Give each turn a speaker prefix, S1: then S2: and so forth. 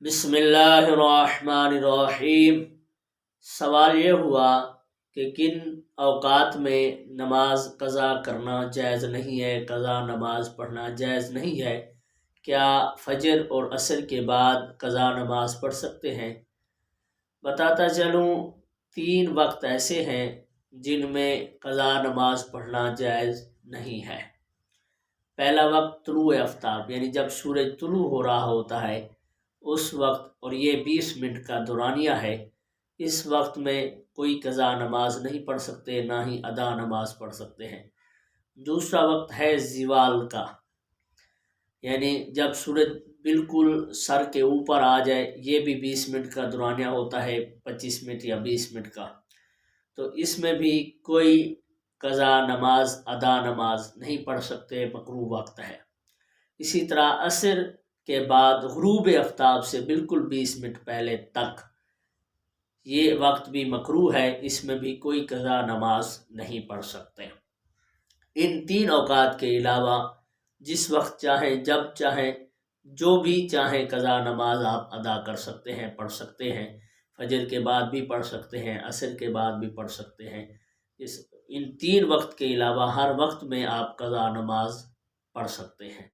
S1: بسم اللہ الرحمن الرحیم۔ سوال یہ ہوا کہ کن اوقات میں نماز قضا کرنا جائز نہیں ہے، قضا نماز پڑھنا جائز نہیں ہے۔ کیا فجر اور عصر کے بعد قضا نماز پڑھ سکتے ہیں؟ بتاتا چلوں، 3 وقت ایسے ہیں جن میں قضا نماز پڑھنا جائز نہیں ہے۔ پہلا وقت طلوع آفتاب، یعنی جب سورج طلوع ہو رہا ہوتا ہے اس وقت، اور یہ 20 منٹ کا دورانیہ ہے، اس وقت میں کوئی قضا نماز نہیں پڑھ سکتے، نہ ہی ادا نماز پڑھ سکتے ہیں۔ دوسرا وقت ہے زوال کا، یعنی جب سورج بالکل سر کے اوپر آ جائے، یہ بھی 20 منٹ کا دورانیہ ہوتا ہے، 25 منٹ یا 20 منٹ کا، تو اس میں بھی کوئی قضا نماز ادا نماز نہیں پڑھ سکتے، مکروہ وقت ہے۔ اسی طرح عصر کے بعد غروب آفتاب سے بالکل 20 منٹ پہلے تک، یہ وقت بھی مکروہ ہے، اس میں بھی کوئی قضا نماز نہیں پڑھ سکتے۔ ان 3 اوقات کے علاوہ جس وقت چاہیں، جب چاہیں، جو بھی چاہیں قضا نماز آپ ادا کر سکتے ہیں، پڑھ سکتے ہیں۔ فجر کے بعد بھی پڑھ سکتے ہیں، عصر کے بعد بھی پڑھ سکتے ہیں۔ ان 3 وقت کے علاوہ ہر وقت میں آپ قضا نماز پڑھ سکتے ہیں۔